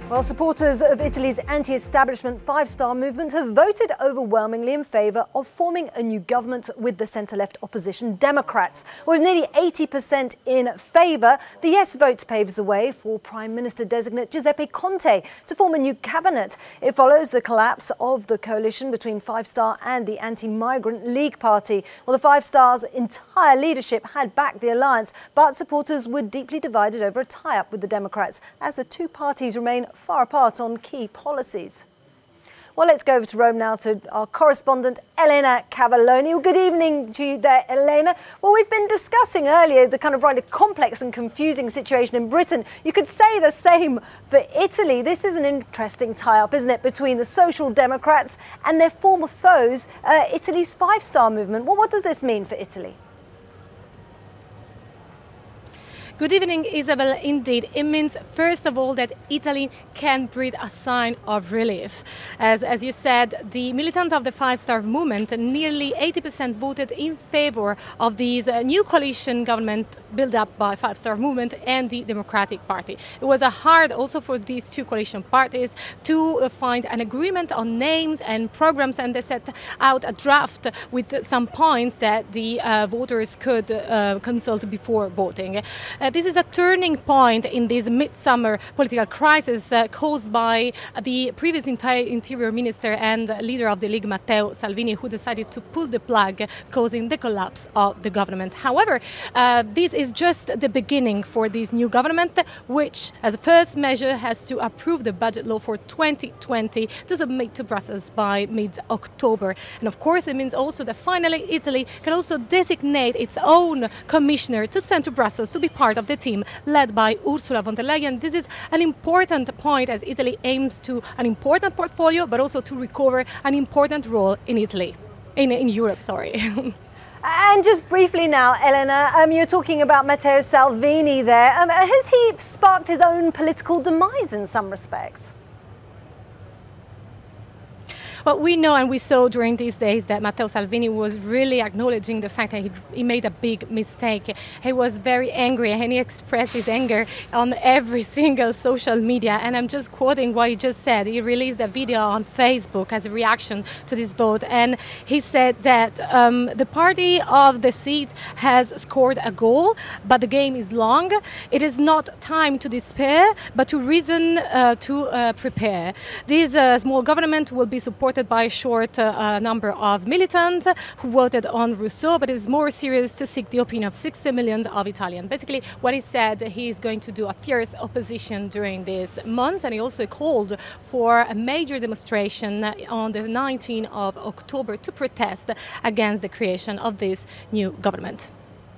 Well, supporters of Italy's anti-establishment Five-Star movement have voted overwhelmingly in favour of forming a new government with the centre-left opposition Democrats. With nearly 80% in favour, the yes vote paves the way for Prime Minister-designate Giuseppe Conte to form a new cabinet. It follows the collapse of the coalition between Five-Star and the anti-migrant League Party. Well, the Five-Star's entire leadership had backed the alliance, but supporters were deeply divided over a tie-up with the Democrats as the two parties remain far apart on key policies. Well, let's go over to Rome now to our correspondent Elena Cavalloni. Well, good evening to you there, Elena. Well, we've been discussing earlier the kind of rather complex and confusing situation in Britain. You could say the same for Italy. This is an interesting tie-up, isn't it, between the Social Democrats and their former foes, Italy's Five-Star movement. Well, what does this mean for Italy? Good evening, Isabel. Indeed, it means, first of all, that Italy can breathe a sign of relief. As you said, the militants of the Five-Star movement, nearly 80% voted in favor of this new coalition government built up by Five-Star movement and the Democratic Party. It was hard also for these two coalition parties to find an agreement on names and programs, and they set out a draft with some points that the voters could consult before voting. This is a turning point in this midsummer political crisis caused by the previous interior minister and leader of the League, Matteo Salvini, who decided to pull the plug, causing the collapse of the government. However, this is just the beginning for this new government, which, as a first measure, has to approve the budget law for 2020 to submit to Brussels by mid-October. And of course, it means also that finally Italy can also designate its own commissioner to send to Brussels to be part of the team led by Ursula von der Leyen. This is an important point as Italy aims to an important portfolio, but also to recover an important role in Europe. And just briefly now, Elena, you're talking about Matteo Salvini there. Has he sparked his own political demise in some respects? Well, we know and we saw during these days that Matteo Salvini was really acknowledging the fact that he made a big mistake. He was very angry and he expressed his anger on every single social media. And I'm just quoting what he just said. He released a video on Facebook as a reaction to this vote. And he said that the party of the seat has scored a goal, but the game is long. It is not time to despair, but to reason to prepare. This small government will be supported by a short number of militants who voted on Rousseau, but it is more serious to seek the opinion of 60 million of Italians. Basically, what he said, he is going to do a fierce opposition during these months, and he also called for a major demonstration on the 19th of October to protest against the creation of this new government.